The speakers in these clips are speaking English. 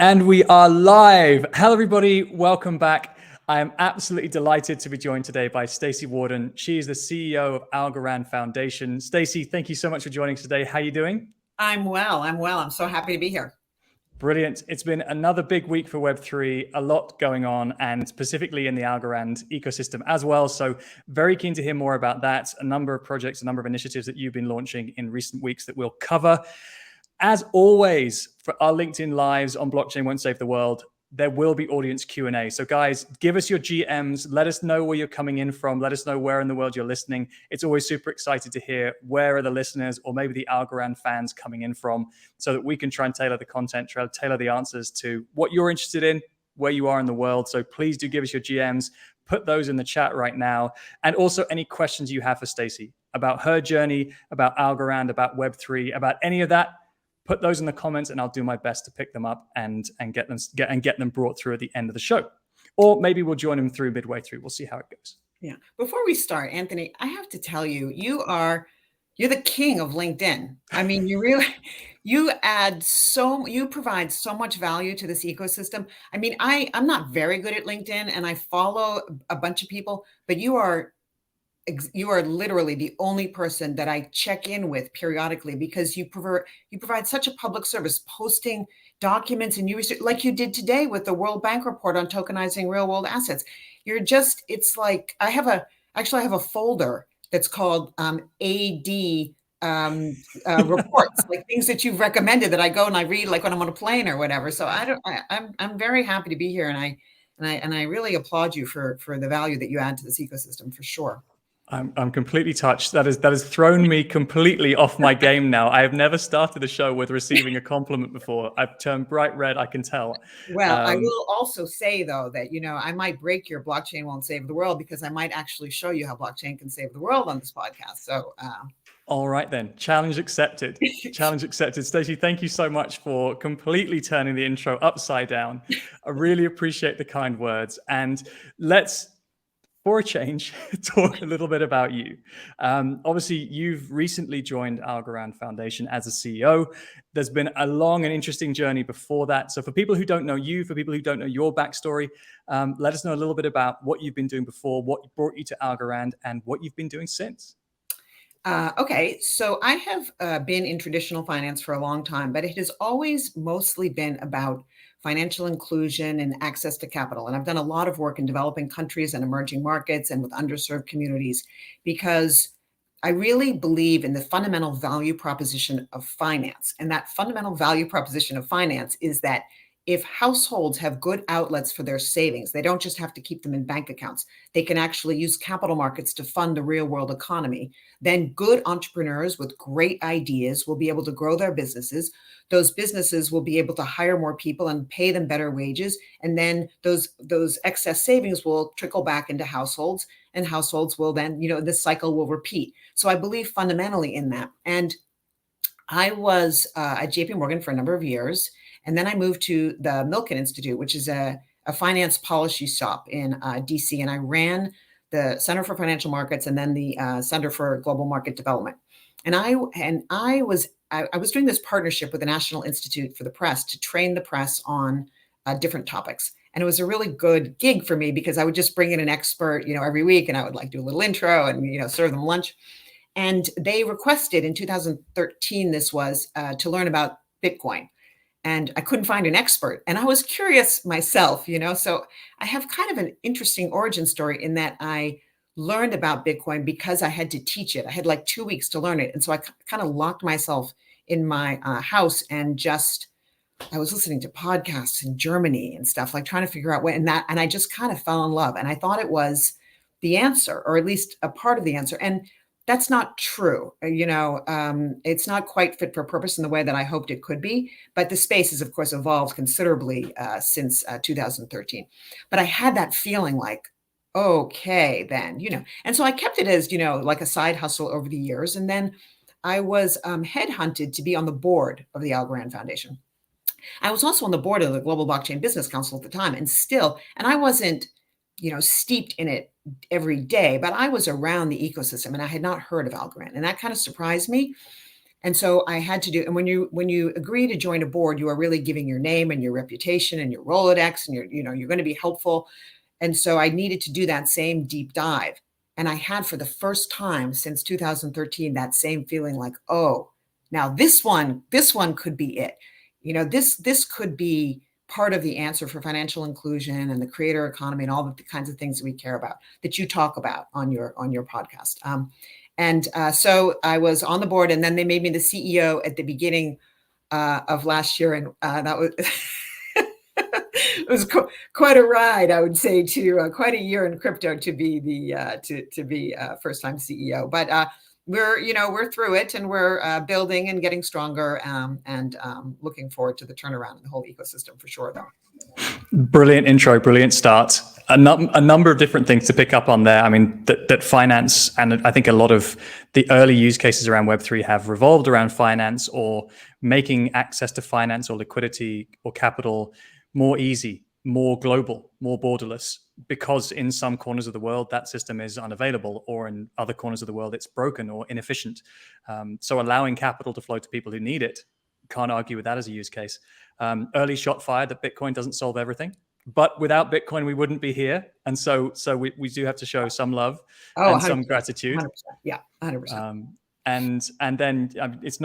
And we are live. Hello, everybody. Welcome back. I am absolutely delighted to be joined today by Staci Warden. She is the CEO of Algorand Foundation. Staci, thank you so much for joining us today. How are you doing? I'm well. I'm so happy to be here. Brilliant. It's been another big week for Web3, a lot going on, and specifically in the Algorand ecosystem as well. So very keen to hear more about that. A number of projects, a number of initiatives that you've been launching in recent weeks that we'll cover. As always, for our LinkedIn lives on Blockchain Won't Save the World, there will be audience Q&A. So guys, give us your GMs. Let us know where you're coming in from. Let us know where in the world you're listening. It's always super excited to hear where are the listeners or maybe the Algorand fans coming in from so that we can try and tailor the content, try to tailor the answers to what you're interested in, where you are in the world. So please do give us your GMs. Put those in the chat right now. And also any questions you have for Staci about her journey, about Algorand, about Web3, about any of that. Put those in the comments and I'll do my best to pick them up and get them brought through at the end of the show. Or maybe we'll join them through midway through. We'll see how it goes. Yeah. Before we start, Anthony, I have to tell you, you're the king of LinkedIn. I mean, you provide so much value to this ecosystem. I mean, I'm not very good at LinkedIn and I follow a bunch of people, but you are literally the only person that I check in with periodically because you provide such a public service, posting documents and you research, like you did today with the World Bank report on tokenizing real world assets. It's like I have a folder that's called AD reports, like things that you've recommended that I go and I read, like when I'm on a plane or whatever. So I'm very happy to be here, and I really applaud you for the value that you add to this ecosystem for sure. I'm completely touched. That has thrown me completely off my game now. I have never started a show with receiving a compliment before. I've turned bright red, I can tell. Well, I will also say, though, that, I might break your blockchain won't save the world because I might actually show you how blockchain can save the world on this podcast. So, all right, then. Challenge accepted. Challenge accepted. Staci, thank you so much for completely turning the intro upside down. I really appreciate the kind words. And let's, for a change, talk a little bit about you. Obviously, you've recently joined Algorand Foundation as a CEO. There's been a long and interesting journey before that. So for people who don't know you, for people who don't know your backstory, let us know a little bit about what you've been doing before, what brought you to Algorand, and what you've been doing since. Okay, so I have been in traditional finance for a long time, but it has always mostly been about financial inclusion and access to capital. And I've done a lot of work in developing countries and emerging markets and with underserved communities because I really believe in the fundamental value proposition of finance. And that fundamental value proposition of finance is that if households have good outlets for their savings, they don't just have to keep them in bank accounts. They can actually use capital markets to fund the real world economy. Then good entrepreneurs with great ideas will be able to grow their businesses. Those businesses will be able to hire more people and pay them better wages. And then those excess savings will trickle back into households, and households will then, this cycle will repeat. So I believe fundamentally in that. And I was at JP Morgan for a number of years. And then I moved to the Milken Institute, which is a finance policy shop in DC. And I ran the Center for Financial Markets and then the Center for Global Market Development. And I was doing this partnership with the National Institute for the Press to train the press on different topics. And it was a really good gig for me because I would just bring in an expert, every week, and I would like do a little intro and, serve them lunch. And they requested in 2013, this was to learn about Bitcoin. And I couldn't find an expert. And I was curious myself, so I have kind of an interesting origin story in that I learned about Bitcoin because I had to teach it. I had like 2 weeks to learn it. And so I kind of locked myself in my house and I was listening to podcasts in Germany and stuff, like trying to figure out and I just kind of fell in love. And I thought it was the answer, or at least a part of the answer. And that's not true. It's not quite fit for purpose in the way that I hoped it could be, but the space has, of course, evolved considerably since 2013. But I had that feeling like, okay, then, and so I kept it as, like a side hustle over the years. And then I was headhunted to be on the board of the Algorand Foundation. I was also on the board of the Global Blockchain Business Council at the time, and I wasn't, steeped in it every day, but I was around the ecosystem and I had not heard of Algorand. And that kind of surprised me And so I had to do, and when you agree to join a board, you are really giving your name and your reputation and your Rolodex, and you're going to be helpful. And so I needed to do that same deep dive. And I had, for the first time since 2013, that same feeling like, oh, now this one could be it. This could be part of the answer for financial inclusion and the creator economy and all the kinds of things that we care about, that you talk about on your podcast. So I was on the board, and then they made me the CEO at the beginning of last year, and that was it was quite a ride, I would say, to quite a year in crypto to be the to be first time CEO. But we're through it, and we're building and getting stronger, and looking forward to the turnaround in the whole ecosystem for sure, though. Brilliant intro, brilliant start. A number of different things to pick up on there. I mean, that finance, and I think a lot of the early use cases around Web3 have revolved around finance, or making access to finance or liquidity or capital more easy, more global, more borderless, because in some corners of the world that system is unavailable, or in other corners of the world it's broken or inefficient. So allowing capital to flow to people who need it, can't argue with that as a use case. Early shot fired that Bitcoin doesn't solve everything, but without Bitcoin we wouldn't be here, and so we do have to show some love and 100%, some gratitude. 100%, yeah, 100%. And then it's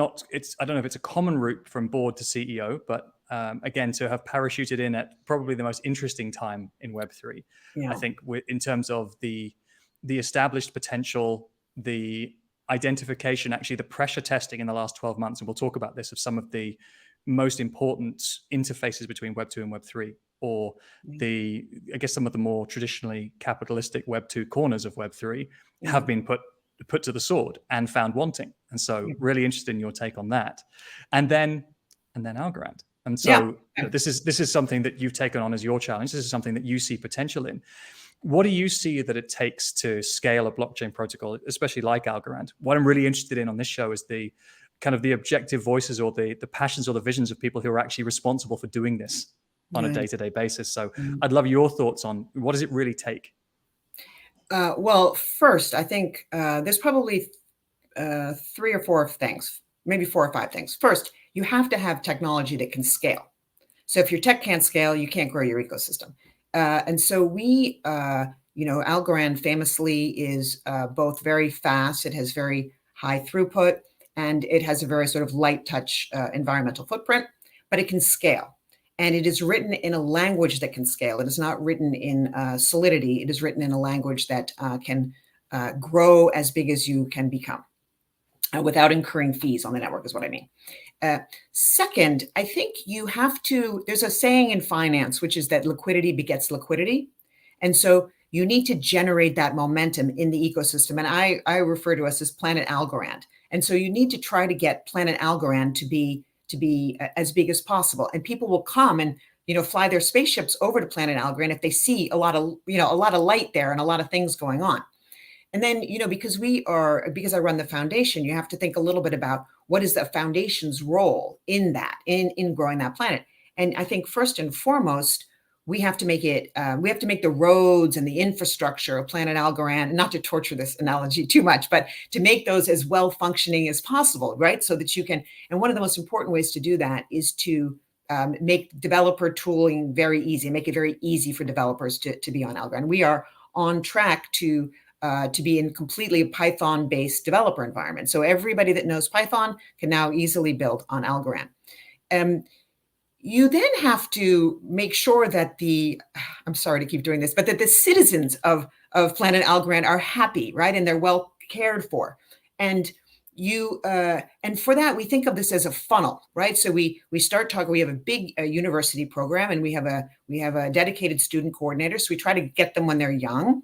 I don't know if it's a common route from board to CEO, but again, to have parachuted in at probably the most interesting time in Web3, Yeah. I think, in terms of the established potential, the identification, actually the pressure testing in the last 12 months, and we'll talk about this, of some of the most important interfaces between Web 2 and Web 3, or I guess some of the more traditionally capitalistic Web 2 corners of Web 3 have been put to the sword and found wanting. And so really interested in your take on that. And then Algorand. And so this is something that you've taken on as your challenge. This is something that you see potential in. What do you see that it takes to scale a blockchain protocol, especially like Algorand? What I'm really interested in on this show is the kind of the objective voices, or the passions or the visions of people who are actually responsible for doing this on a day-to-day basis. So I'd love your thoughts on what does it really take? Well, first, I think there's probably 3 or 4 things, maybe 4 or 5 things. First, you have to have technology that can scale. So if your tech can't scale, you can't grow your ecosystem. And so Algorand famously is both very fast, it has very high throughput, and it has a very sort of light touch environmental footprint, but it can scale. And it is written in a language that can scale. It is not written in Solidity. It is written in a language that can grow as big as you can become without incurring fees on the network, is what I mean. Second, I think there's a saying in finance, which is that liquidity begets liquidity. And so you need to generate that momentum in the ecosystem. And I refer to us as Planet Algorand. And so you need to try to get Planet Algorand to be as big as possible. And people will come and fly their spaceships over to Planet Algorand if they see a lot of light there and a lot of things going on. And then, because I run the foundation, you have to think a little bit about what is the foundation's role in that, in growing that planet. And I think first and foremost, we have to make the roads and the infrastructure of Planet Algorand, and not to torture this analogy too much, but to make those as well functioning as possible, right? So that you can, and one of the most important ways to do that is to make developer tooling very easy, make it very easy for developers to be on Algorand. We are on track to be in completely a Python-based developer environment. So everybody that knows Python can now easily build on Algorand. You then have to make sure that I'm sorry to keep doing this, but that the citizens of Planet Algorand are happy, right? And they're well cared for. And for that, we think of this as a funnel, right? So we start talking, we have a big university program, and we have a dedicated student coordinator. So we try to get them when they're young.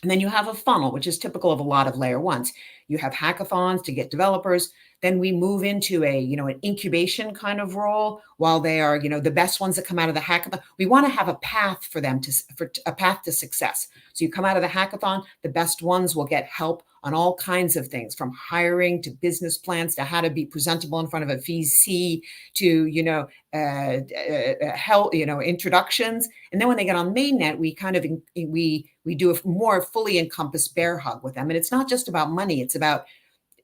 And then you have a funnel, which is typical of a lot of layer ones. You have hackathons to get developers. Then we move into an incubation kind of role while they are, the best ones that come out of the hackathon. We want to have a path for them for a path to success. So you come out of the hackathon, the best ones will get help on all kinds of things, from hiring to business plans to how to be presentable in front of a VC to, help, introductions. And then when they get on mainnet, we do a more fully encompassed bear hug with them. And it's not just about money. It's about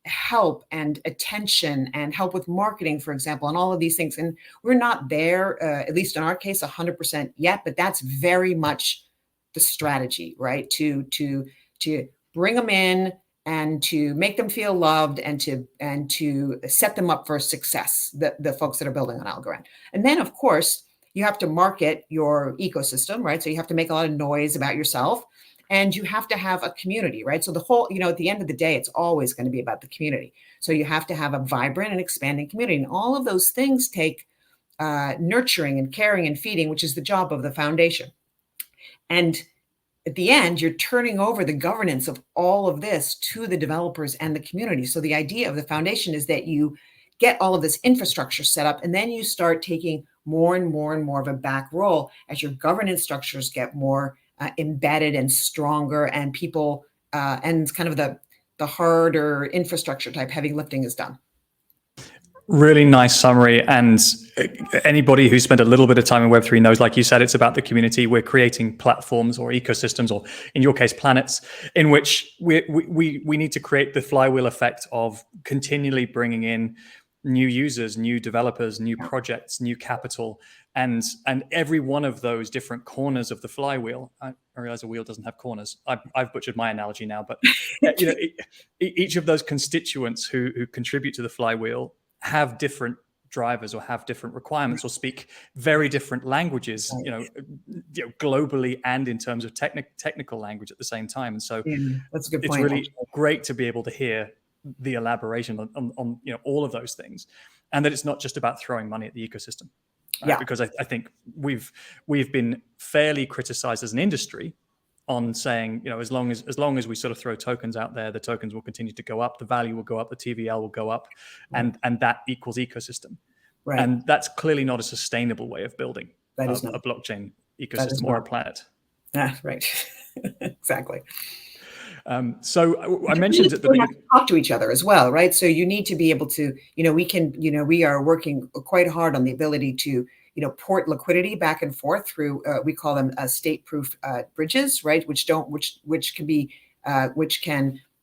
help and attention and help with marketing, for example, and all of these things. And we're not there, at least in our case, 100% yet, but that's very much the strategy, right? To bring them in and to make them feel loved and to set them up for success, the folks that are building on Algorand. And then, of course, you have to market your ecosystem, right? So you have to make a lot of noise about yourself, and you have to have a community, right? So the whole, at the end of the day, it's always going to be about the community. So you have to have a vibrant and expanding community. And all of those things take nurturing and caring and feeding, which is the job of the foundation. And at the end, you're turning over the governance of all of this to the developers and the community. So the idea of the foundation is that you get all of this infrastructure set up, and then you start taking more and more and more of a back role as your governance structures get more embedded and stronger, and people and kind of the harder infrastructure type heavy lifting is done. Really nice summary. And anybody who spent a little bit of time in Web3 knows, like you said, it's about the community. We're creating platforms or ecosystems, or in your case, planets, in which we need to create the flywheel effect of continually bringing in new users, new developers, new projects, new capital, and every one of those different corners of the flywheel. I realize a wheel doesn't have corners. I've butchered my analogy now, but each of those constituents who contribute to the flywheel have different drivers or have different requirements or speak very different languages, globally and in terms of technical language at the same time. And so that's a good point. It's really great to be able to hear the elaboration on all of those things, and that it's not just about throwing money at the ecosystem. Because I think we've been fairly criticized as an industry on saying, as long as we sort of throw tokens out there, the tokens will continue to go up, the value will go up, the TVL will go up, and that equals ecosystem. Right. And that's clearly not a sustainable way of building a blockchain ecosystem or a planet. Right. Exactly. So I mentioned at the beginning, to talk to each other as well, right? So you need to be able to, we are working quite hard on the ability to, port liquidity back and forth through, we call them state-proof bridges, right? Which can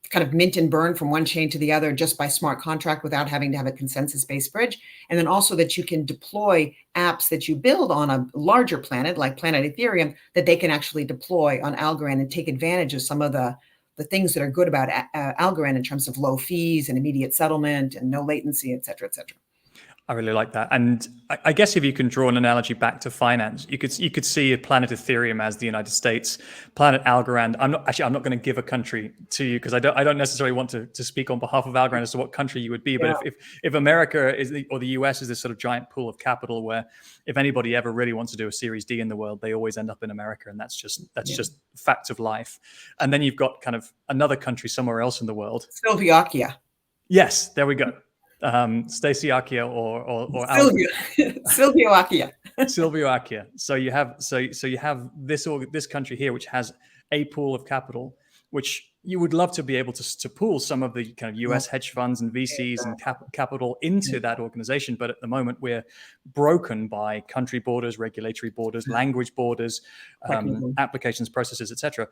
kind of mint and burn from one chain to the other just by smart contract without having to have a consensus-based bridge. And then also that you can deploy apps that you build on a larger planet, like Planet Ethereum, that they can actually deploy on Algorand and take advantage of some of the things that are good about Algorand in terms of low fees and immediate settlement and no latency, et cetera, et cetera. I really like that. And I guess if you can draw an analogy back to finance, you could see Planet Ethereum as the United States, Planet Algorand. I'm not going to give a country to you because I don't necessarily want to speak on behalf of Algorand as to what country you would be. But if America or the US is this sort of giant pool of capital where if anybody ever really wants to do a Series D in the world, they always end up in America, and that's just fact of life. And then you've got kind of another country somewhere else in the world. Slovakia. Yes, there we go. Staci or Silvioakia. Silvioakia. So you have this country here which has a pool of capital, which you would love to be able to pool some of the kind of US hedge funds and VCs and capital into that organization. But at the moment, we're broken by country borders, regulatory borders, language borders, applications, processes, etc.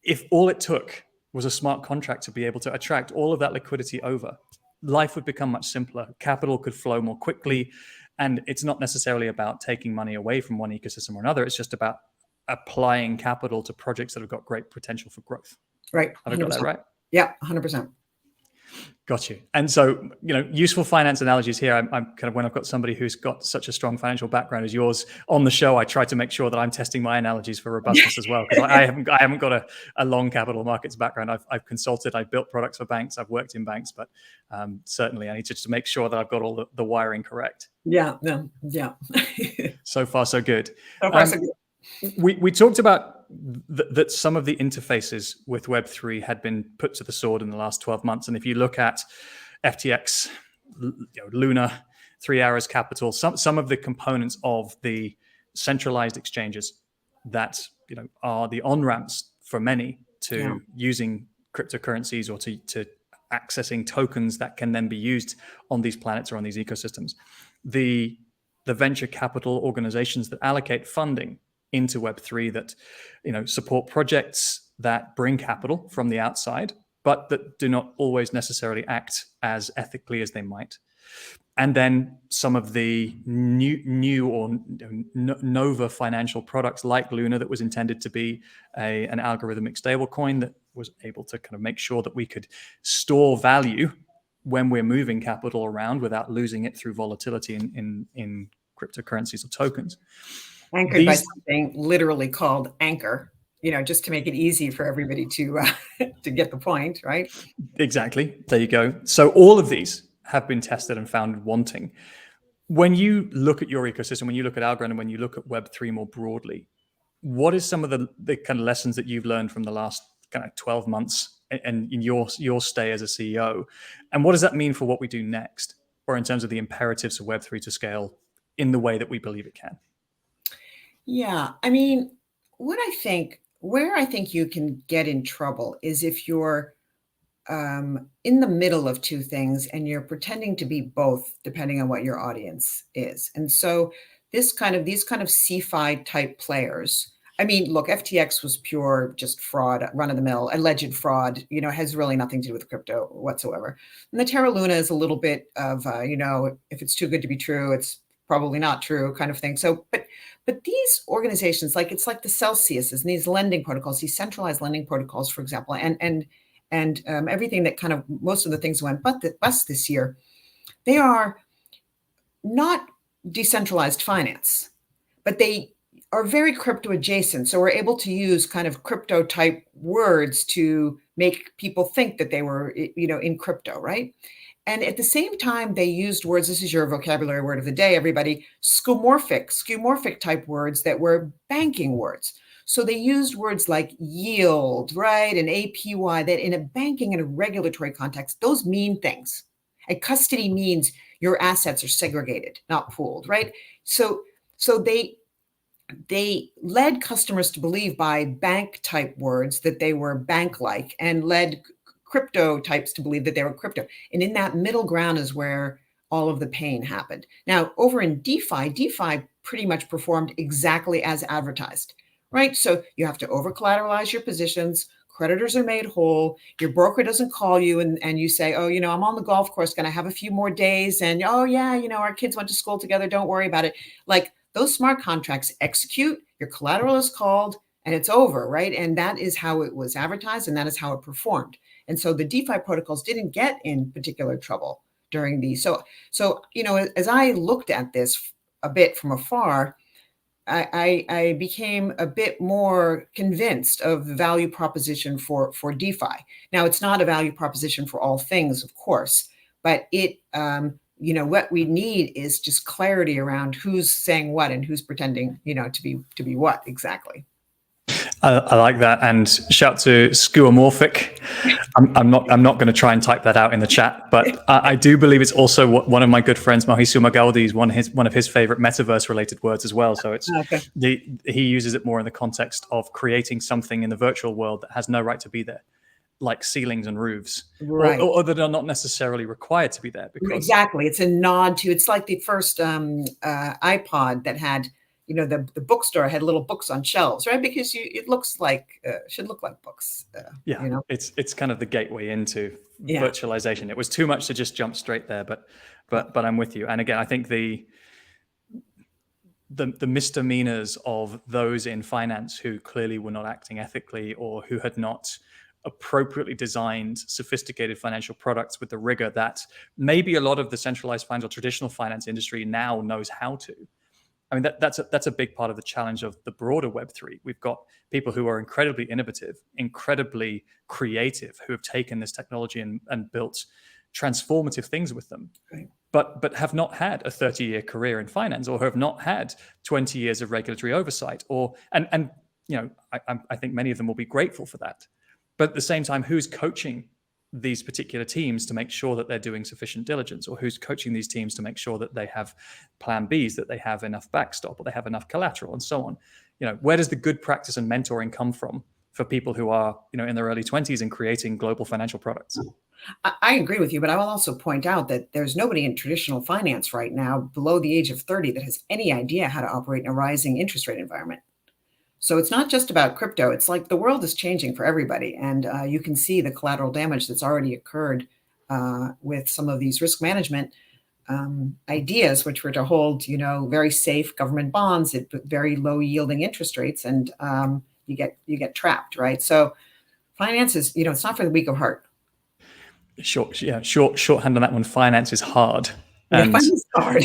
If all it took was a smart contract to be able to attract all of that liquidity over, life would become much simpler. Capital could flow more quickly. And it's not necessarily about taking money away from one ecosystem or another. It's just about applying capital to projects that have got great potential for growth. Right. Have I got that right? Yeah, 100%. Got you. And so, useful finance analogies here. I'm kind of, when I've got somebody who's got such a strong financial background as yours on the show, I try to make sure that I'm testing my analogies for robustness as well. Because I haven't got a long capital markets background. I've consulted, I've built products for banks, I've worked in banks, but certainly I need to just make sure that I've got all the wiring correct. Yeah. So far, so good. So far, so good. We talked about that some of the interfaces with Web3 had been put to the sword in the last 12 months. And if you look at FTX, Luna, 3 Arrows Capital, some of the components of the centralized exchanges that are the on-ramps for many to using cryptocurrencies or to accessing tokens that can then be used on these planets or on these ecosystems. The venture capital organizations that allocate funding into Web3 that support projects that bring capital from the outside but that do not always necessarily act as ethically as they might. And then some of the new or nova financial products like Luna, that was intended to be an algorithmic stablecoin that was able to kind of make sure that we could store value when we're moving capital around without losing it through volatility in cryptocurrencies or tokens. Anchored by something literally called Anchor, just to make it easy for everybody to get the point, right? Exactly. There you go. So all of these have been tested and found wanting. When you look at your ecosystem, when you look at Algorand, and when you look at Web3 more broadly, what is some of the kind of lessons that you've learned from the last kind of 12 months and in your stay as a CEO? And what does that mean for what we do next, or in terms of the imperatives of Web3 to scale in the way that we believe it can? Yeah, I mean, where I think you can get in trouble is if you're in the middle of two things and you're pretending to be both, depending on what your audience is. And so these kind of CeFi type players. I mean, look, FTX was pure just fraud, run of the mill, alleged fraud, has really nothing to do with crypto whatsoever. And the Terra Luna is a little bit of, if it's too good to be true, it's probably not true kind of thing. So, but these organizations, it's like the Celsius and these lending protocols, these centralized lending protocols, for example, and everything that kind of most of the things went bust this year, they are not decentralized finance, but they are very crypto adjacent. So we're able to use kind of crypto type words to make people think that they were, in crypto, right? And at the same time, they used words, this is your vocabulary word of the day, everybody, skeuomorphic type words that were banking words. So they used words like yield, right, and APY, that in a banking and a regulatory context, those mean things. And custody means your assets are segregated, not pooled, right? So they led customers to believe by bank type words that they were bank-like, and led crypto types to believe that they were crypto. And in that middle ground is where all of the pain happened. Now, over in DeFi pretty much performed exactly as advertised, right? So you have to over-collateralize your positions, creditors are made whole, your broker doesn't call you and you say, oh, I'm on the golf course, gonna have a few more days, and oh yeah, our kids went to school together, don't worry about it. Like, those smart contracts execute, your collateral is called, and it's over, right? And that is how it was advertised, and that is how it performed. And so the DeFi protocols didn't get in particular trouble during these. So as I looked at this a bit from afar, I became a bit more convinced of the value proposition for DeFi. Now, it's not a value proposition for all things, of course, but it, what we need is just clarity around who's saying what and who's pretending, to be what exactly. I like that, and shout to skeuomorphic. I'm not going to try and type that out in the chat, but I do believe it's also one of my good friends, Mauricio Magaldi's one of his favorite metaverse related words as well. So it's he uses it more in the context of creating something in the virtual world that has no right to be there, like ceilings and roofs, right, or that are not necessarily required to be there. Because exactly, it's a nod to, it's like the first iPod that had, the bookstore had little books on shelves, right? Because it looks like should look like books. It's kind of the gateway into virtualization. It was too much to just jump straight there, but I'm with you. And again, I think the misdemeanors of those in finance who clearly were not acting ethically, or who had not appropriately designed sophisticated financial products with the rigor that maybe a lot of the centralized finance or traditional finance industry now knows how to. I mean, that's a big part of the challenge of the broader Web3. We've got people who are incredibly innovative, incredibly creative, who have taken this technology and built transformative things with them, right, but have not had a 30-year career in finance, or have not had 20 years of regulatory oversight, and I think many of them will be grateful for that. But at the same time, who's coaching these particular teams to make sure that they're doing sufficient diligence, or who's coaching these teams to make sure that they have plan Bs, that they have enough backstop, or they have enough collateral, and so on? Where does the good practice and mentoring come from for people who are, in their early 20s and creating global financial products? I agree with you, but I will also point out that there's nobody in traditional finance right now below the age of 30 that has any idea how to operate in a rising interest rate environment. So it's not just about crypto. It's like the world is changing for everybody. And you can see the collateral damage that's already occurred with some of these risk management ideas, which were to hold, very safe government bonds at very low yielding interest rates. And you get trapped, right? So finance is, it's not for the weak of heart. Shorthand on that one. Finance is hard. Yeah, finance is hard.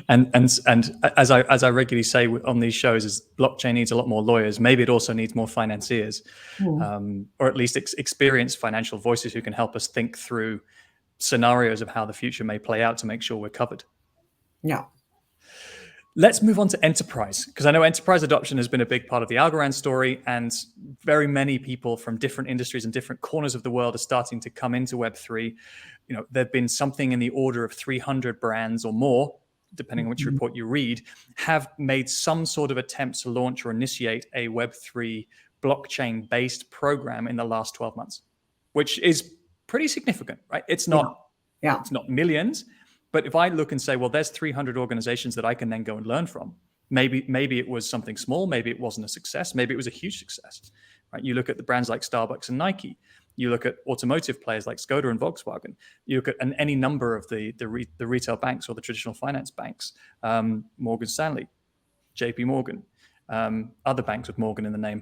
and as I regularly say on these shows, is blockchain needs a lot more lawyers. Maybe it also needs more financiers, or at least experienced financial voices who can help us think through scenarios of how the future may play out to make sure we're covered. Yeah. Let's move on to enterprise, because I know enterprise adoption has been a big part of the Algorand story, and very many people from different industries and different corners of the world are starting to come into Web3. There've been something in the order of 300 brands or more, depending on which report you read, have made some sort of attempt to launch or initiate a Web3 blockchain-based program in the last 12 months, which is pretty significant, right? It's not millions. But if I look and say, well, there's 300 organizations that I can then go and learn from. Maybe it was something small. Maybe it wasn't a success. Maybe it was a huge success. Right? You look at the brands like Starbucks and Nike. You look at automotive players like Skoda and Volkswagen. You look at any number of the retail banks or the traditional finance banks, Morgan Stanley, JP Morgan, other banks with Morgan in the name,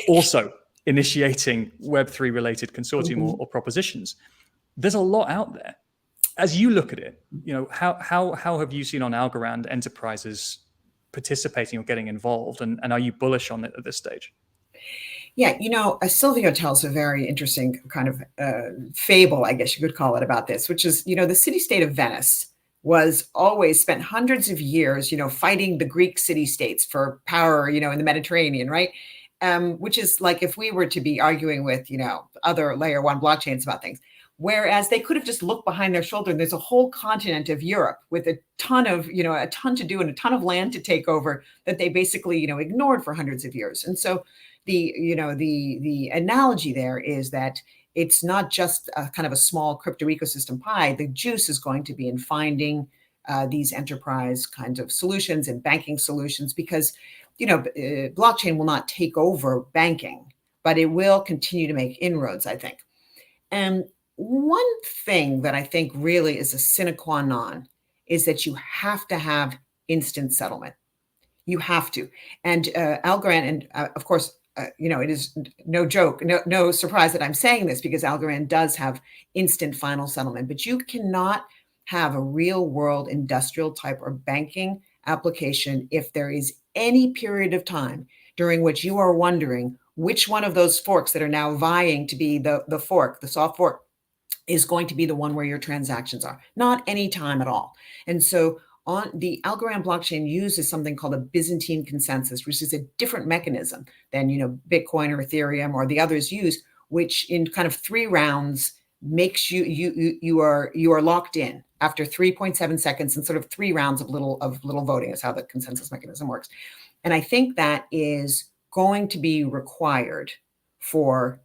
also initiating Web3 related consortium or propositions. There's a lot out there. As you look at it, how have you seen on Algorand enterprises participating or getting involved, and are you bullish on it at this stage? Yeah, Silvio tells a very interesting kind of fable, I guess you could call it, about this, which is, the city-state of Venice was always spent hundreds of years, fighting the Greek city-states for power, in the Mediterranean, right? Which is like if we were to be arguing with, other layer one blockchains about things. Whereas they could have just looked behind their shoulder, and there's a whole continent of Europe with a ton to do and a ton of land to take over that they basically, ignored for hundreds of years. And so the analogy there is that it's not just a kind of a small crypto ecosystem pie. The juice is going to be in finding these enterprise kinds of solutions and banking solutions, because, blockchain will not take over banking, but it will continue to make inroads, I think. And one thing that I think really is a sine qua non is that you have to have instant settlement. You have to. And Algorand, and of course, it is no joke, no surprise that I'm saying this, because Algorand does have instant final settlement, but you cannot have a real world industrial type or banking application if there is any period of time during which you are wondering which one of those forks that are now vying to be the fork, the soft fork, is going to be the one where your transactions are. Not any time at all. And so on the Algorand blockchain uses something called a Byzantine consensus, which is a different mechanism than Bitcoin or Ethereum or the others use, which in kind of 3 rounds makes you are locked in after 3.7 seconds and sort of 3 rounds of little voting is how the consensus mechanism works. And I think that is going to be required for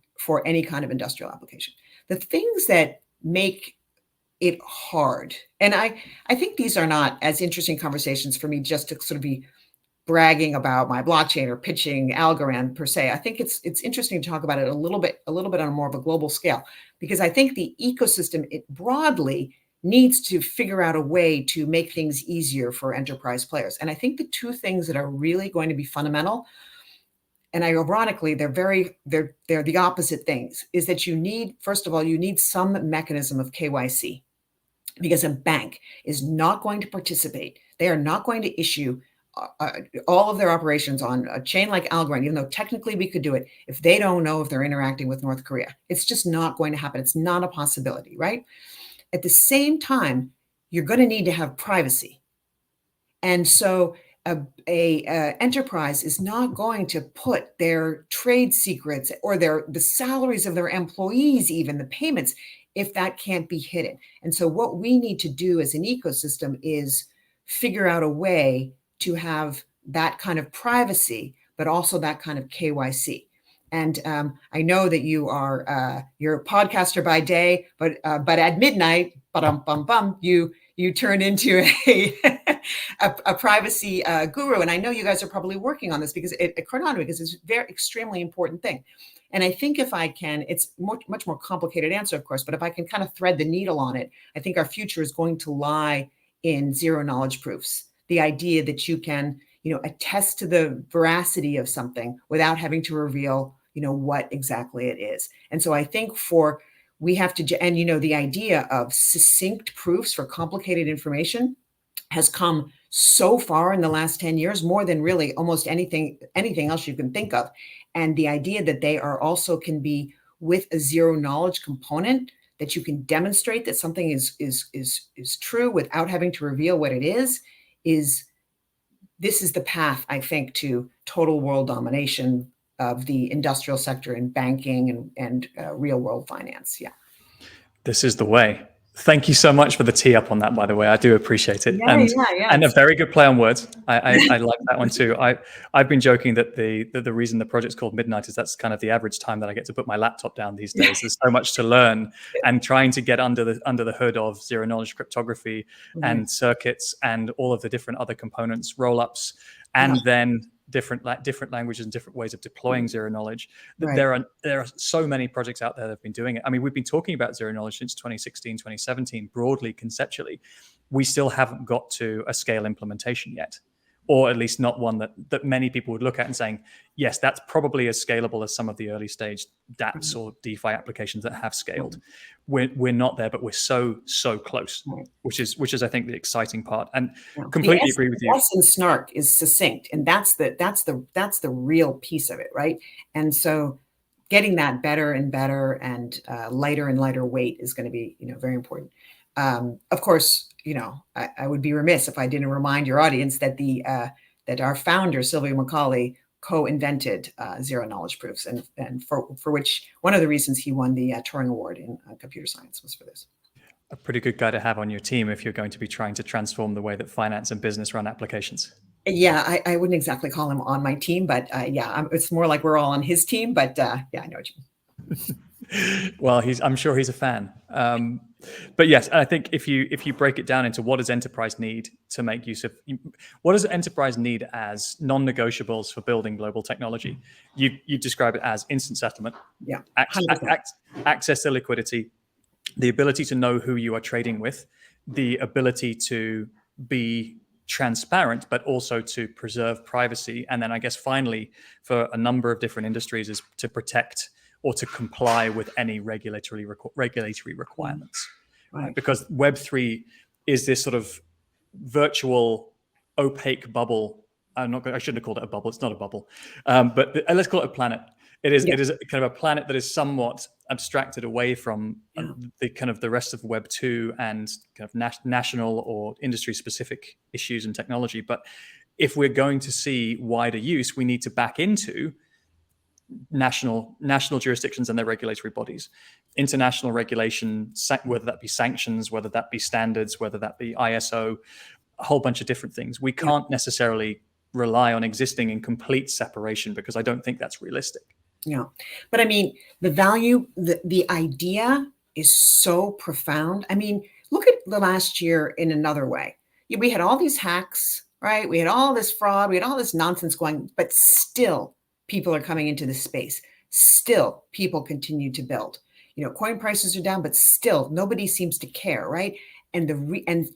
any kind of industrial application. The things that make it hard, and I think these are not as interesting conversations for me just to sort of be bragging about my blockchain or pitching Algorand per se. I think it's interesting to talk about it a little bit on a more of a global scale, because I think the ecosystem, it broadly needs to figure out a way to make things easier for enterprise players. And I think the two things that are really going to be fundamental, and ironically, they're the opposite things, is that first of all, you need some mechanism of KYC, because a bank is not going to participate. They are not going to issue all of their operations on a chain like Algorand, even though technically we could do it, if they don't know if they're interacting with North Korea. It's just not going to happen. It's not a possibility, right? At the same time, you're going to need to have privacy. And so a enterprise is not going to put their trade secrets or the salaries of their employees, even the payments, if that can't be hidden. And so what we need to do as an ecosystem is figure out a way to have that kind of privacy, but also that kind of KYC. And I know that you're a podcaster by day, but at midnight, you you turn into a privacy guru. And I know you guys are probably working on this because because it's a very extremely important thing. And I think if I can, it's much more complicated answer, of course, but if I can kind of thread the needle on it, I think our future is going to lie in zero knowledge proofs. The idea that you can, attest to the veracity of something without having to reveal, what exactly it is. And so I think we have to, and the idea of succinct proofs for complicated information has come so far in the last 10 years, more than really almost anything else you can think of. And the idea that they are also can be with a zero knowledge component, that you can demonstrate that something is true without having to reveal what it is this is the path, I think, to total world domination of the industrial sector and banking and real world finance. Yeah. This is the way. Thank you so much for the tee up on that, by the way. I do appreciate it. And a very good play on words. I like that one too. I've been joking that the reason the project's called Midnight is that's kind of the average time that I get to put my laptop down these days. There's so much to learn, and trying to get under the hood of zero knowledge cryptography and circuits and all of the different other components, roll-ups, and then different languages and different ways of deploying zero knowledge. There are so many projects out there that have been doing it. I mean, we've been talking about zero knowledge since 2016, 2017, broadly, conceptually. We still haven't got to a scale implementation yet, or at least not one that many people would look at and saying, yes, that's probably as scalable as some of the early stage dApps or DeFi applications that have scaled. We're not there, but we're so close, which is I think the exciting part. And completely agree with you. S in snark is succinct, and that's the real piece of it, right? And so getting that better and better and lighter and lighter weight is going to be very important. Of course, I would be remiss if I didn't remind your audience that that our founder, Sylvia Macaulay, co-invented zero knowledge proofs, and for which one of the reasons he won the Turing Award in computer science was for this. A pretty good guy to have on your team if you're going to be trying to transform the way that finance and business run applications. Yeah, I wouldn't exactly call him on my team, but it's more like we're all on his team. But I know what you mean. Well, I'm sure he's a fan. But yes, I think if you break it down into what does enterprise need to make use of, what does enterprise need as non-negotiables for building global technology? You describe it as instant settlement, access to liquidity, the ability to know who you are trading with, the ability to be transparent, but also to preserve privacy. And then I guess finally, for a number of different industries, is to protect or to comply with any regulatory requirements. Right. Because Web3 is this sort of virtual opaque bubble. I shouldn't have called it a bubble. It's not a bubble, but let's call it a planet. It is kind of a planet that is somewhat abstracted away from the kind of the rest of Web 2 and kind of national or industry specific issues and technology. But if we're going to see wider use, we need to back into national jurisdictions and their regulatory bodies, international regulation, whether that be sanctions, whether that be standards, whether that be ISO, a whole bunch of different things. We can't necessarily rely on existing in complete separation, because I don't think that's realistic. Yeah, but I mean, the value, the idea is so profound. I mean, look at the last year in another way. We had all these hacks, right? We had all this fraud, we had all this nonsense going, but still people are coming into this space. Still people continue to build. Coin prices are down, but still nobody seems to care, right? And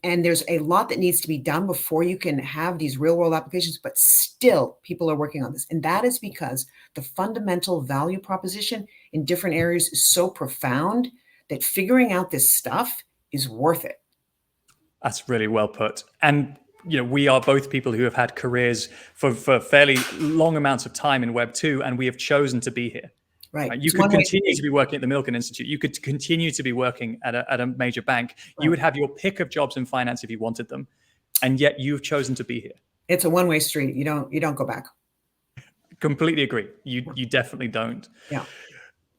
and there's a lot that needs to be done before you can have these real world applications, but still people are working on this. And that is because the fundamental value proposition in different areas is so profound that figuring out this stuff is worth it. That's really well put. And we are both people who have had careers for fairly long amounts of time in Web 2, and we have chosen to be here. Right. You could continue to be working at the Milken Institute. You could continue to be working at a major bank. Right. You would have your pick of jobs in finance if you wanted them, and yet you've chosen to be here. It's a one-way street. You don't go back. Completely agree. You definitely don't. Yeah.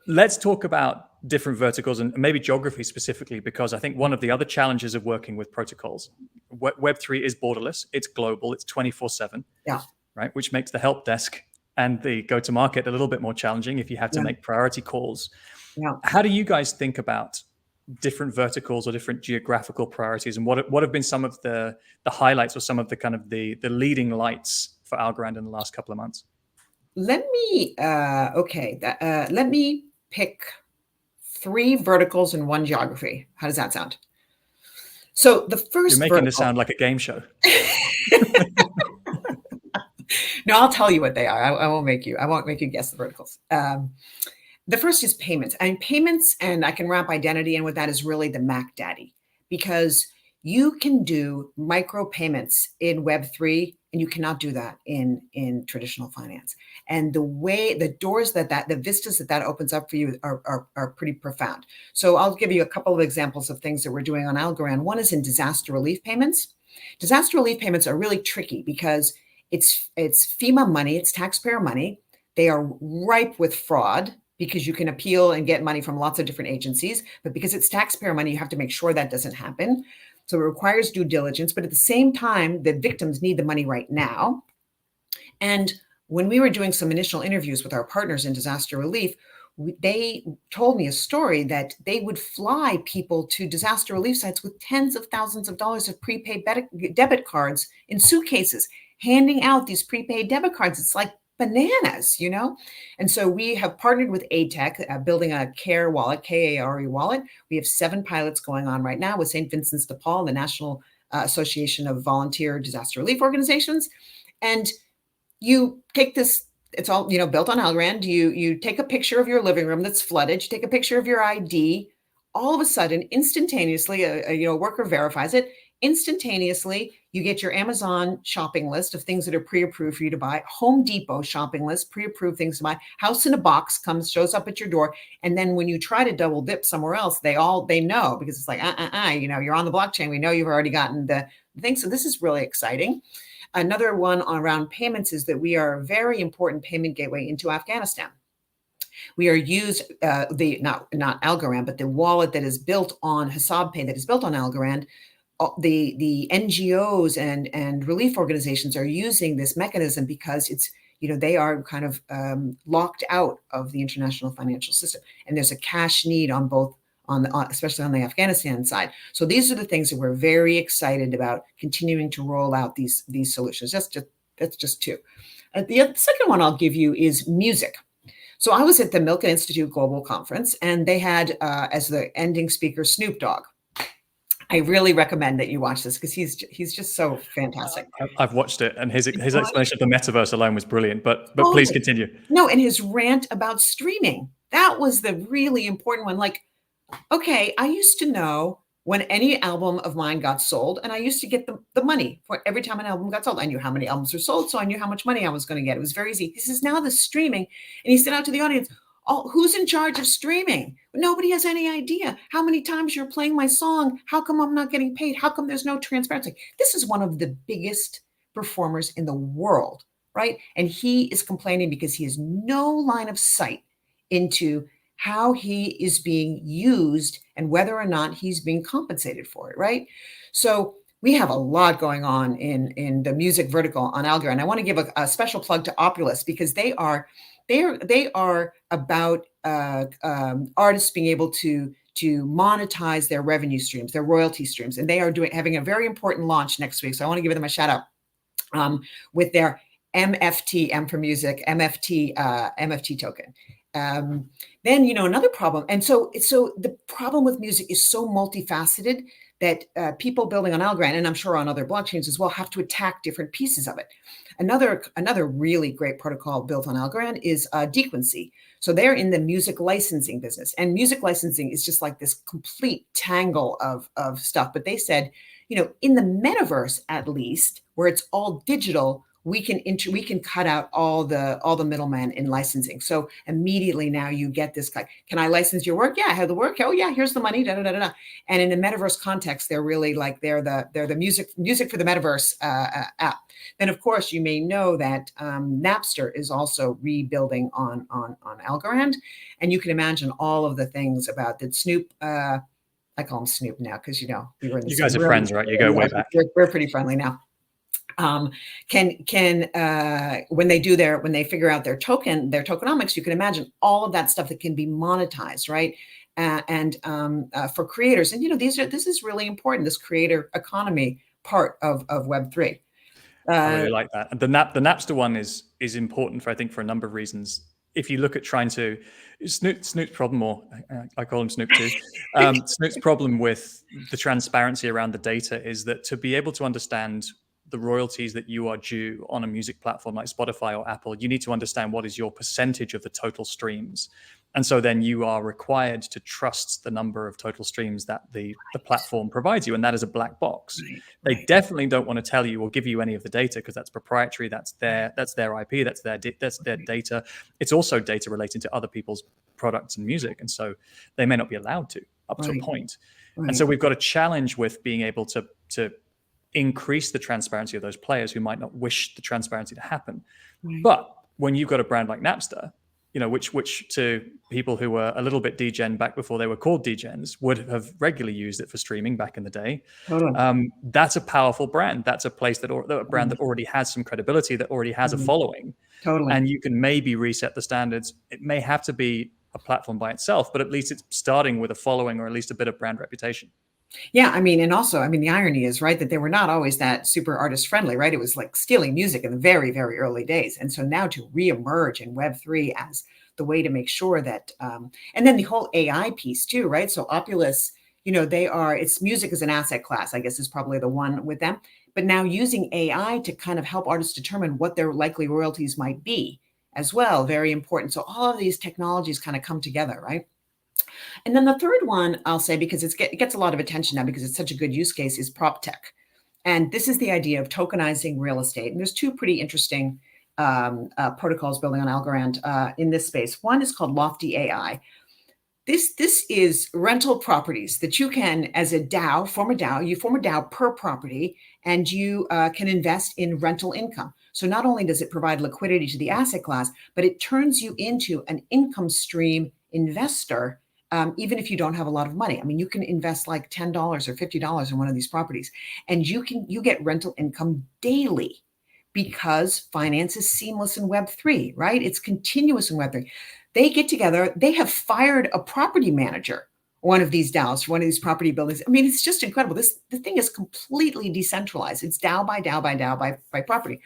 Let's talk about different verticals and maybe geography specifically, because I think one of the other challenges of working with protocols, Web3 is borderless, it's global, it's 24/7. Yeah. Right, which makes the help desk and the go-to-market a little bit more challenging if you have to make priority calls. Yeah. How do you guys think about different verticals or different geographical priorities, and what have been some of the highlights or some of the kind of the leading lights for Algorand in the last couple of months? Let me let me pick 3 verticals and 1 geography. How does that sound? So the first You're making this sound like a game show. No, I'll tell you what they are. I won't make you guess the verticals. The first is payments. And payments, and I can wrap identity in with that, is really the Mac Daddy, because you can do micro payments in Web3, and you cannot do that in traditional finance. And the doors the vistas that opens up for you are pretty profound. So I'll give you a couple of examples of things that we're doing on Algorand. One is in disaster relief payments. Disaster relief payments are really tricky because it's FEMA money, it's taxpayer money. They are ripe with fraud because you can appeal and get money from lots of different agencies. But because it's taxpayer money, you have to make sure that doesn't happen. So it requires due diligence. But at the same time, the victims need the money right now. And when we were doing some initial interviews with our partners in disaster relief, they told me a story that they would fly people to disaster relief sites with tens of thousands of dollars of prepaid debit cards in suitcases, handing out these prepaid debit cards. It's like bananas, you know? And so we have partnered with ATEC, building a CARE wallet, K-A-R-E wallet. We have 7 pilots going on right now with St. Vincent's de Paul, the National Association of Volunteer Disaster Relief Organizations. And you take this, it's all, built on Algorand. You take a picture of your living room that's flooded. You take a picture of your ID. All of a sudden, instantaneously, a worker verifies it. Instantaneously, you get your Amazon shopping list of things that are pre-approved for you to buy. Home Depot shopping list, pre-approved things to buy. House in a Box shows up at your door. And then when you try to double dip somewhere else, they know, because it's like, you're on the blockchain. We know you've already gotten the thing. So this is really exciting. Another one around payments is that we are a very important payment gateway into Afghanistan. We are used, not Algorand, but the wallet that is built on Hisab Pay, that is built on Algorand. The NGOs and relief organizations are using this mechanism because it's, they are kind of locked out of the international financial system. And there's a cash need on both, especially on the Afghanistan side. So these are the things that we're very excited about continuing to roll out these solutions. That's just 2. The second one I'll give you is music. So I was at the Milken Institute Global Conference, and they had as the ending speaker Snoop Dogg. I really recommend that you watch this because he's just so fantastic. I've watched it, and his explanation of the metaverse alone was brilliant. But please continue. No, and his rant about streaming, that was the really important one. Like, okay, I used to know when any album of mine got sold, and I used to get the money for every time an album got sold. I knew how many albums were sold, so I knew how much money I was going to get. It was very easy. He says, now the streaming, and he said out to the audience, who's in charge of streaming? Nobody has any idea how many times you're playing my song. How come I'm not getting paid? How come there's no transparency? This is one of the biggest performers in the world, right? And he is complaining because he has no line of sight into how he is being used and whether or not he's being compensated for it, right? So we have a lot going on in the music vertical on Algorand. I want to give a special plug to Opulus because they are about artists being able to monetize their revenue streams, their royalty streams, and they are having a very important launch next week. So I want to give them a shout out with their MFT, M for music, MFT token. Then another problem, and so the problem with music is so multifaceted that people building on Algorand, and I'm sure on other blockchains as well, have to attack different pieces of it. Another really great protocol built on Algorand is Dequency. So they're in the music licensing business, and music licensing is just like this complete tangle of stuff. But they said, in the metaverse, at least, where it's all digital, we can cut out all the middlemen in licensing. So immediately now you get this guy. Can I license your work? Yeah, I have the work. Oh yeah, here's the money. Da, da, da, da, da. And in a metaverse context, they're really like they're the music for the metaverse app. Then of course you may know that Napster is also rebuilding on Algorand, and you can imagine all of the things about that Snoop. I call him Snoop now because we were in the you guys are friends, right? You go way back. We're pretty friendly now. When they figure out their tokenomics, you can imagine all of that stuff that can be monetized, right? and for creators. And this is really important, this creator economy part of Web3. I really like that. And the Napster one is important for, I think, for a number of reasons. If you look at trying to Snoop's problem, or I call him Snoop too, Snoop's problem with the transparency around the data is that to be able to understand the royalties that you are due on a music platform like Spotify or Apple, you need to understand what is your percentage of the total streams. And so then you are required to trust the number of total streams that the platform provides you. And that is a black box. They definitely don't want to tell you or give you any of the data because that's proprietary. That's their IP. That's their data. It's also data relating to other people's products and music. And so they may not be allowed to up to a point. And so we've got a challenge with being able to increase the transparency of those players who might not wish the transparency to happen. But when you've got a brand like Napster, which to people who were a little bit degen back before they were called degens would have regularly used it for streaming back in the day. That's a powerful brand. That's a place a brand that already has some credibility, that already has a following. And you can maybe reset the standards. It may have to be a platform by itself, but at least it's starting with a following or at least a bit of brand reputation. Yeah, and also, the irony is, right, that they were not always that super artist friendly, right? It was like stealing music in the very, very early days. And so now to reemerge in Web3 as the way to make sure that, and then the whole AI piece too, right? So Opulus, it's music as an asset class, I guess is probably the one with them. But now using AI to kind of help artists determine what their likely royalties might be as well, very important. So all of these technologies kind of come together, right? And then the third one I'll say, because it gets a lot of attention now because it's such a good use case, is prop tech. And this is the idea of tokenizing real estate. And there's two pretty interesting protocols building on Algorand in this space. One is called Lofty AI. This is rental properties that you can, as a DAO, you form a DAO per property, and you can invest in rental income. So not only does it provide liquidity to the asset class, but it turns you into an income stream investor. Even if you don't have a lot of money. You can invest like $10 or $50 in one of these properties, and you get rental income daily because finance is seamless in Web3, right? It's continuous in Web3. They get together, they have fired a property manager, one of these DAOs, one of these property buildings. It's just incredible. The thing is completely decentralized. It's DAO by DAO by DAO by property.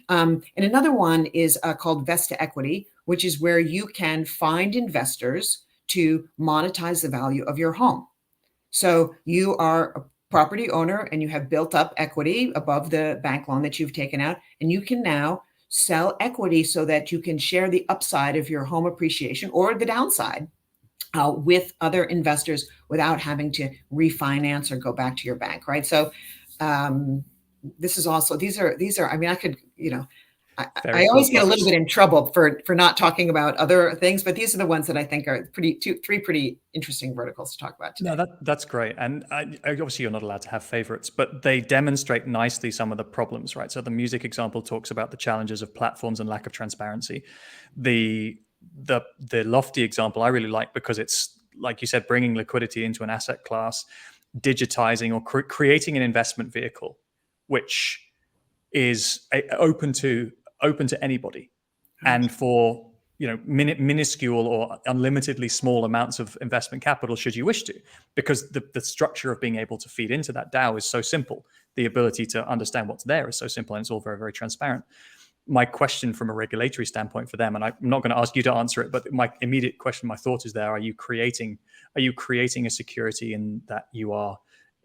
And another one is called Vesta Equity, which is where you can find investors to monetize the value of your home. So you are a property owner and you have built up equity above the bank loan that you've taken out, and you can now sell equity so that you can share the upside of your home appreciation or the downside with other investors without having to refinance or go back to your bank, right? So this is also, these are, I could, I always get a little bit in trouble for not talking about other things, but these are the ones that I think are three pretty interesting verticals to talk about today. No, that's great. And obviously you're not allowed to have favorites, but they demonstrate nicely some of the problems, right? So the music example talks about the challenges of platforms and lack of transparency. The Lofty example I really like because it's, like you said, bringing liquidity into an asset class, digitizing or creating an investment vehicle, which is open to anybody, and for minuscule or unlimitedly small amounts of investment capital should you wish to, because the structure of being able to feed into that DAO is so simple. The ability to understand what's there is so simple, and it's all very, very transparent. My question from a regulatory standpoint for them, and I'm not going to ask you to answer it, but my immediate question, my thought is there: are you creating a security in that you are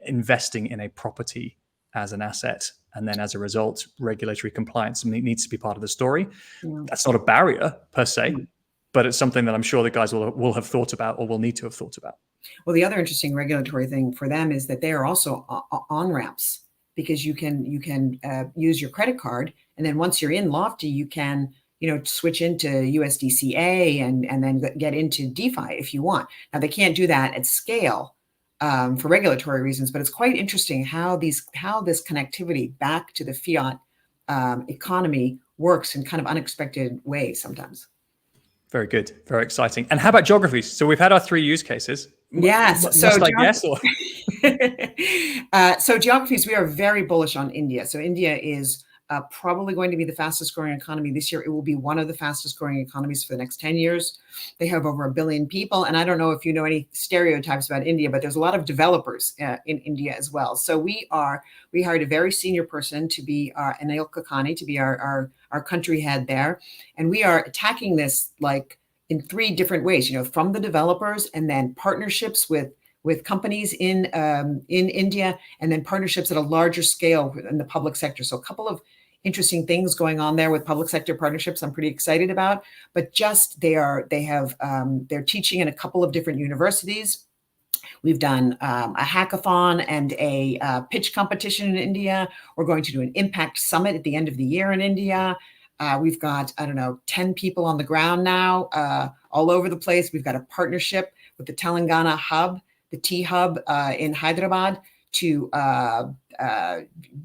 investing in a property as an asset, and then as a result, regulatory compliance needs to be part of the story? That's not a barrier per se, but it's something that I'm sure the guys will have thought about or will need to have thought about. Well, the other interesting regulatory thing for them is that they are also on-ramps, because you can use your credit card, and then once you're in Lofty, you can switch into USDCA and then get into DeFi if you want. Now, they can't do that at scale for regulatory reasons, but it's quite interesting how this connectivity back to the fiat economy works in kind of unexpected ways sometimes. Very good, very exciting. And how about geographies? So we've had our 3 use cases. Yes. So so geographies, we are very bullish on India. So India is probably going to be the fastest growing economy this year. It will be one of the fastest growing economies for the next 10 years. They have over 1 billion people. And I don't know if you know any stereotypes about India, but there's a lot of developers in India as well. So we hired a very senior person to be Anil Kakani, to be our country head there. And we are attacking this like in 3 different ways, from the developers, and then partnerships with companies in India, and then partnerships at a larger scale in the public sector. So a couple of interesting things going on there with public sector partnerships I'm pretty excited about. But just they're teaching in a couple of different universities. We've done a hackathon and a pitch competition in India. We're going to do an impact summit at the end of the year in India. We've got, 10 people on the ground now, all over the place. We've got a partnership with the Telangana Hub, the T Hub in Hyderabad, to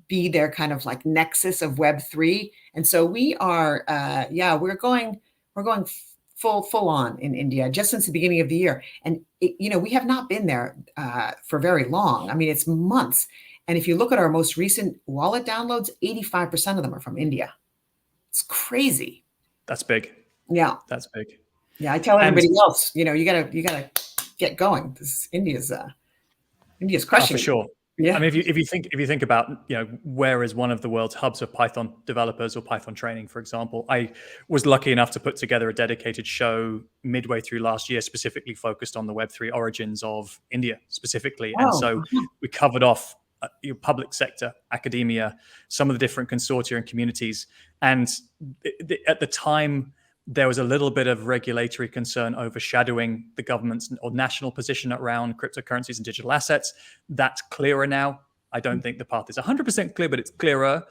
be their kind of like nexus of Web3. And so we are, we're going full on in India just since the beginning of the year. And we have not been there for very long. I mean, it's months. And if you look at our most recent wallet downloads, 85% of them are from India. It's crazy. That's big. Yeah. That's big. Yeah. I tell everybody else, you gotta get going. India's crushing. For sure. Yeah. I mean, if you think about, where is one of the world's hubs of Python developers or Python training, for example, I was lucky enough to put together a dedicated show midway through last year, specifically focused on the Web3 origins of India specifically. Oh. And so we covered off public sector, academia, some of the different consortia and communities. And at the time, there was a little bit of regulatory concern overshadowing the government's or national position around cryptocurrencies and digital assets. That's clearer now. I don't think the path is 100% clear, but it's clearer.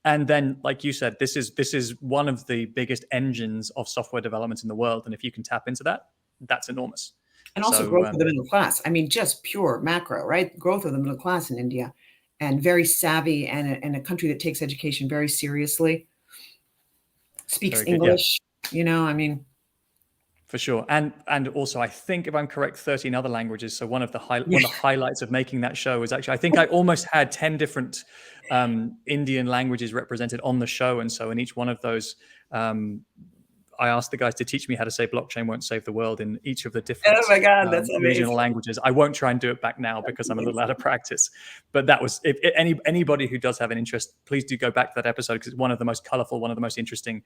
And then, like you said, this is one of the biggest engines of software development in the world. And if you can tap into that, that's enormous. And also growth of the middle class. I mean, just pure macro, right? Growth of the middle class in India, and very savvy, and a country that takes education very seriously, speaks English. Yeah. For sure. And also, I think, if I'm correct, 13 other languages. So one of the highlights of making that show was actually, I think I almost had 10 different Indian languages represented on the show. And so in each one of those, I asked the guys to teach me how to say blockchain won't save the world in each of the different that's regional languages. I won't try and do it back now because I'm a little out of practice. But that was, if anybody who does have an interest, please do go back to that episode, because it's one of the most colorful, one of the most interesting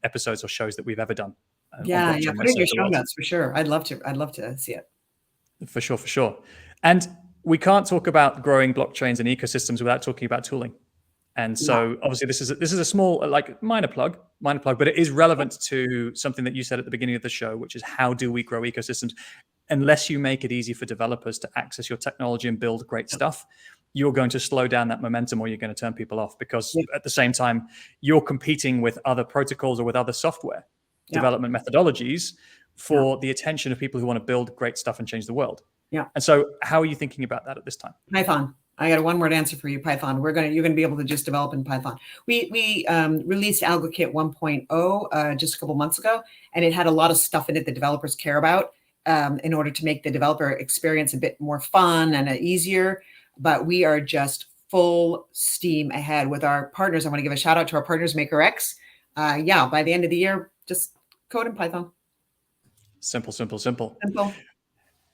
episodes or shows that we've ever done. Put it in your show notes for sure. I'd love to see it. For sure. And we can't talk about growing blockchains and ecosystems without talking about tooling. And so obviously this is a small, minor plug, but it is relevant to something that you said at the beginning of the show, which is how do we grow ecosystems? Unless you make it easy for developers to access your technology and build great stuff, you're going to slow down that momentum, or you're going to turn people off, because at the same time, you're competing with other protocols or with other software development methodologies for the attention of people who want to build great stuff and change the world. Yeah. And so how are you thinking about that at this time? Python. I got a one-word answer for you, Python. You're going to be able to just develop in Python. We released AlgoKit 1.0 just a couple months ago, and it had a lot of stuff in it that developers care about in order to make the developer experience a bit more fun and easier. But we are just full steam ahead with our partners. I want to give a shout out to our partners, MakerX. By the end of the year, just code in Python. Simple.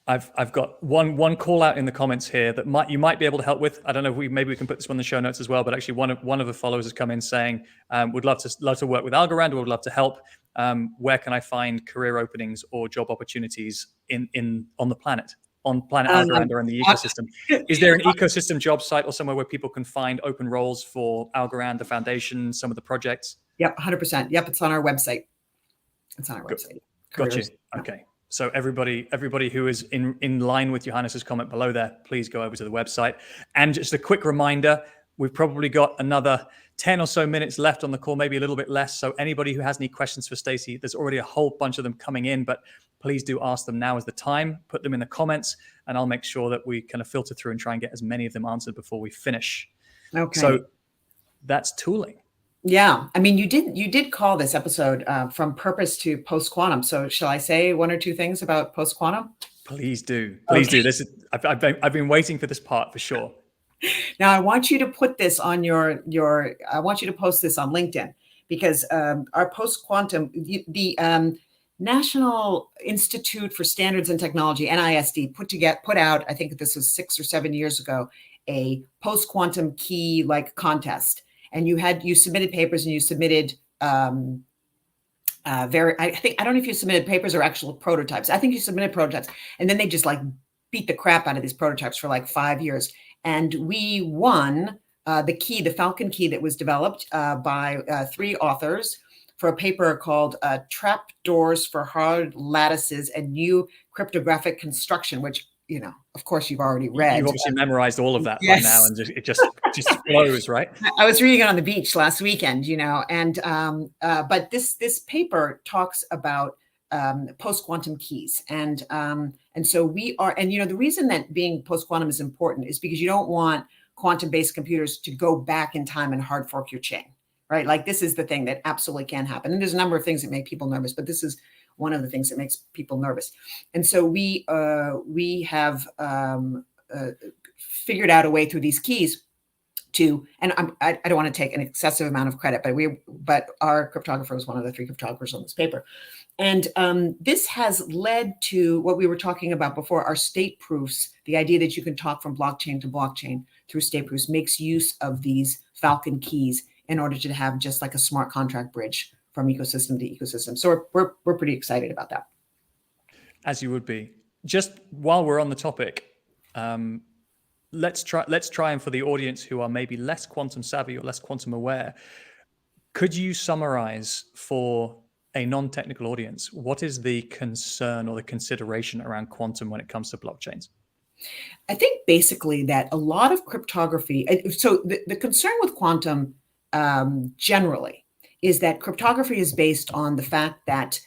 I've got one call out in the comments here that you might be able to help with. I don't know if maybe we can put this one in the show notes as well. But actually, one of the followers has come in saying, "Would love to work with Algorand, or would love to help. Where can I find career openings or job opportunities on the planet, on planet Algorand, or in the ecosystem? Is there an ecosystem job site or somewhere where people can find open roles for Algorand, the foundation, some of the projects?" Yep, 100%. Yep, it's on our website. Got you. Okay. So everybody who is in line with Johannes's comment below there, please go over to the website. And just a quick reminder, we've probably got another 10 or so minutes left on the call, maybe a little bit less. So anybody who has any questions for Staci, there's already a whole bunch of them coming in, but please do ask them. Now is the time. Put them in the comments, and I'll make sure that we kind of filter through and try and get as many of them answered before we finish. Okay. So that's tooling. Yeah, I mean, you did call this episode from purpose to post quantum. So shall I say one or two things about post quantum? Please do. This is I've been waiting for this part for sure. Now I want you to put this on I want you to post this on LinkedIn, because our post quantum, the National Institute for Standards and Technology, NISD, put out, I think this was 6 or 7 years ago, a post quantum key like contest, and you submitted papers, and you submitted I don't know if you submitted papers or actual prototypes. I think you submitted prototypes, and then they just like beat the crap out of these prototypes for like 5 years. And we won the Falcon key that was developed by 3 authors for a paper called Trap Doors for Hard Lattices and New Cryptographic Construction, which, of course, you've already read. You've obviously memorized all of that by Yes. now, and it just flows, right? I was reading it on the beach last weekend, and but this paper talks about post-quantum keys, and so we are, and the reason that being post-quantum is important is because you don't want quantum-based computers to go back in time and hard fork your chain, right? Like, this is the thing that absolutely can happen, and there's a number of things that make people nervous, but this is one of the things that makes people nervous. And so we have figured out a way through these keys to, and I don't want to take an excessive amount of credit, but our cryptographer was one of the 3 cryptographers on this paper. And this has led to what we were talking about before, our state proofs. The idea that you can talk from blockchain to blockchain through state proofs makes use of these Falcon keys in order to have just like a smart contract bridge from ecosystem to ecosystem. So we're pretty excited about that. As you would be. Just while we're on the topic, let's try and, for the audience who are maybe less quantum savvy or less quantum aware, could you summarize for a non-technical audience, what is the concern or the consideration around quantum when it comes to blockchains? I think basically that a lot of cryptography, so the concern with quantum generally is that cryptography is based on the fact that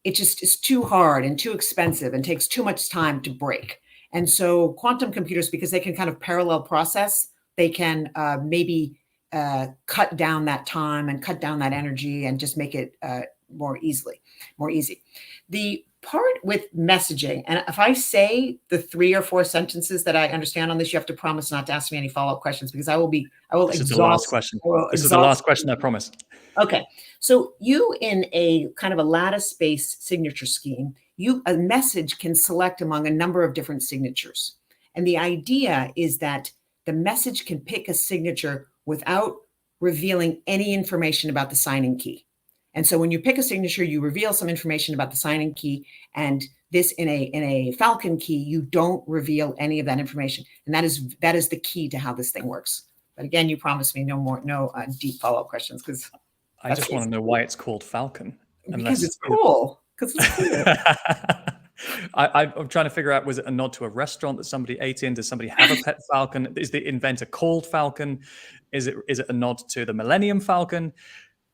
it just is too hard and too expensive and takes too much time to break. And so quantum computers, because they can kind of parallel process, they can maybe cut down that time and cut down that energy and just make it more easy. The part with messaging, and if I say the 3 or 4 sentences that I understand on this, you have to promise not to ask me any follow-up questions, because I will This is the last question. This is the last question, I promise. Okay. So you, in a kind of a lattice-based signature scheme, a message can select among a number of different signatures. And the idea is that the message can pick a signature without revealing any information about the signing key. And so when you pick a signature, you reveal some information about the signing key, and this in a Falcon key, you don't reveal any of that information. And that is the key to how this thing works. But again, you promised me no deep follow-up questions, because I just want to know why it's called Falcon. Because it's cool. Because it's cool. I'm trying to figure out, was it a nod to a restaurant that somebody ate in? Does somebody have a pet falcon? Is the inventor called Falcon? Is it a nod to the Millennium Falcon?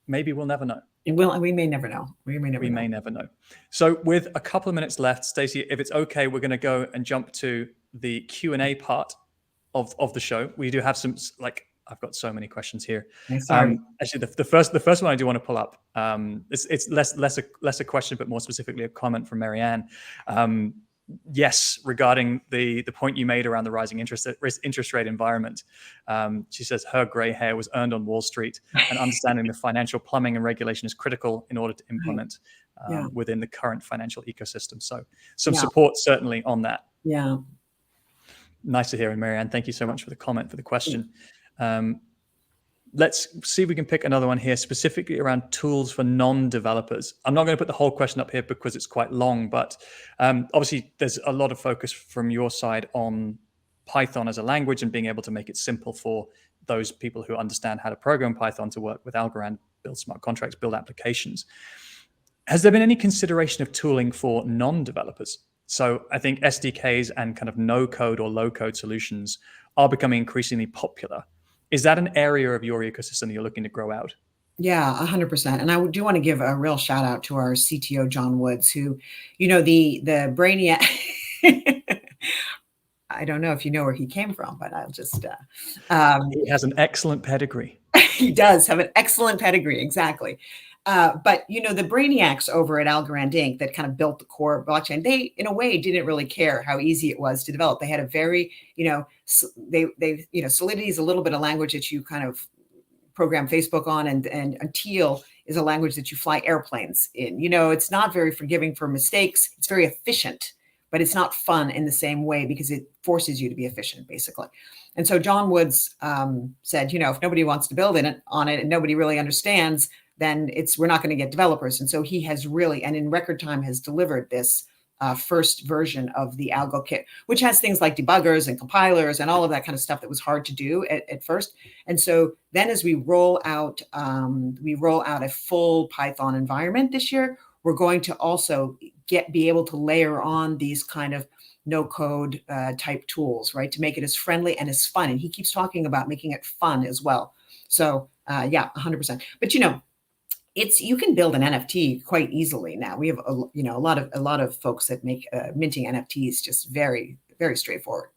Maybe we'll never know. We may never know. We may never know. So with a couple of minutes left, Staci, if it's okay, we're going to go and jump to the Q&A part of the show. We do have some, like, I've got so many questions here. Actually, the first one I do want to pull up. It's less a question, but more specifically a comment from Marianne. Yes, regarding the point you made around the rising interest rate environment. She says her gray hair was earned on Wall Street, and understanding the financial plumbing and regulation is critical in order to implement within the current financial ecosystem. So some support certainly on that. Yeah. Nice to hear. And Marianne, thank you so much for the comment, for the question. Let's see if we can pick another one here, specifically around tools for non-developers. I'm not going to put the whole question up here because it's quite long, but obviously there's a lot of focus from your side on Python as a language and being able to make it simple for those people who understand how to program Python to work with Algorand, build smart contracts, build applications. Has there been any consideration of tooling for non-developers? So I think SDKs and kind of no-code or low-code solutions are becoming increasingly popular. Is that an area of your ecosystem that you're looking to grow out? Yeah, 100%. And I do want to give a real shout out to our CTO, John Woods, who, the brainiac. I don't know if you know where he came from, but I'll just. He has an excellent pedigree. He does have an excellent pedigree, exactly. But the brainiacs over at Algorand Inc. that kind of built the core blockchain, they in a way didn't really care how easy it was to develop. They had a very, Solidity is a little bit of language that you kind of program Facebook on, and Teal is a language that you fly airplanes in. It's not very forgiving for mistakes. It's very efficient, but it's not fun in the same way because it forces you to be efficient, basically. And so John Woods said, if nobody wants to build on it and nobody really understands, then we're not going to get developers. And so he has really, and in record time, has delivered this first version of the Algo Kit, which has things like debuggers and compilers and all of that kind of stuff that was hard to do at first. And so then as we roll out a full Python environment this year, we're going to also be able to layer on these kind of no code type tools, right? To make it as friendly and as fun. And he keeps talking about making it fun as well. So yeah, 100%. But you can build an NFT quite easily now. We have a lot of folks that make minting NFTs just very, very straightforward.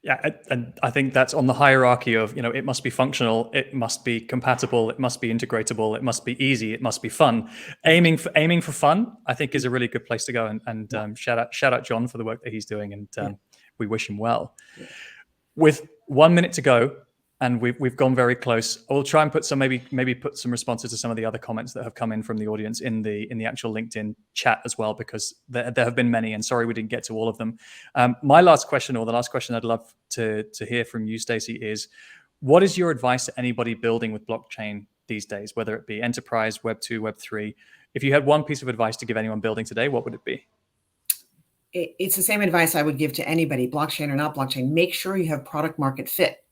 Yeah, and I think that's on the hierarchy of, it must be functional, it must be compatible, it must be integratable, it must be easy, it must be fun. Aiming for fun, I think, is a really good place to go. And shout out John for the work that he's doing, and we wish him well. Yeah. With 1 minute to go, and we've gone very close, we'll try and put maybe put some responses to some of the other comments that have come in from the audience in the actual LinkedIn chat as well, because there have been many, and sorry we didn't get to all of them. My last question, or the last question I'd love to hear from you, Staci, is what is your advice to anybody building with blockchain these days, whether it be enterprise, Web 2, Web 3? If you had one piece of advice to give anyone building today, what would it be? It's the same advice I would give to anybody, blockchain or not blockchain. Make sure you have product market fit.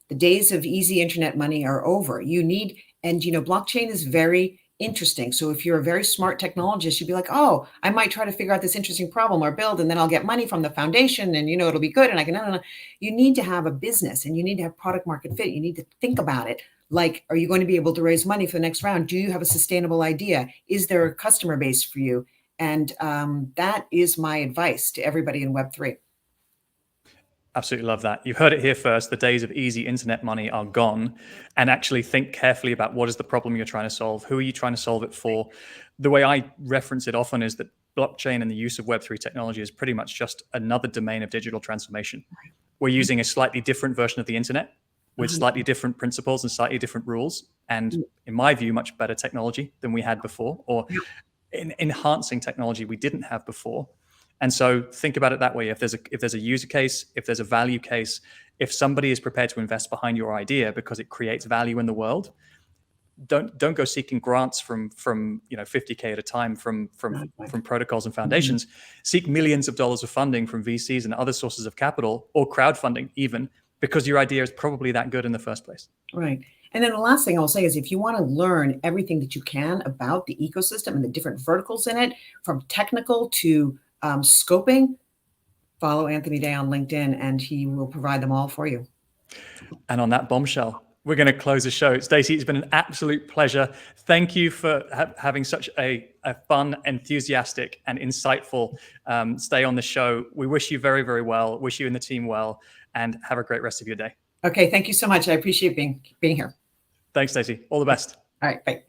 The days of easy internet money are over. Blockchain is very interesting. So if you're a very smart technologist, you'd be like, oh, I might try to figure out this interesting problem or build, and then I'll get money from the foundation, and it'll be good. And I can, no. You need to have a business, and you need to have product market fit. You need to think about it. Like, are you going to be able to raise money for the next round? Do you have a sustainable idea? Is there a customer base for you? And that is my advice to everybody in Web3. Absolutely love that. You heard it here first. The days of easy internet money are gone. And actually think carefully about what is the problem you're trying to solve. Who are you trying to solve it for? The way I reference it often is that blockchain and the use of Web3 technology is pretty much just another domain of digital transformation. We're using a slightly different version of the internet with slightly different principles and slightly different rules. And in my view, much better technology than we had before, or enhancing technology we didn't have before. And so think about it that way. If there's a user case, if there's a value case, if somebody is prepared to invest behind your idea because it creates value in the world, don't go seeking grants from $50K at a time from protocols and foundations. Seek millions of dollars of funding from VCs and other sources of capital, or crowdfunding even, because your idea is probably that good in the first place. Right. And then the last thing I'll say is, if you want to learn everything that you can about the ecosystem and the different verticals in it, from technical to scoping, follow Anthony Day on LinkedIn, and he will provide them all for you. And on that bombshell, we're going to close the show. Staci, it's been an absolute pleasure. Thank you for having such a fun, enthusiastic, and insightful stay on the show. We wish you very, very well. Wish you and the team well, and have a great rest of your day. Okay, thank you so much. I appreciate being here. Thanks, Staci. All the best. All right, bye.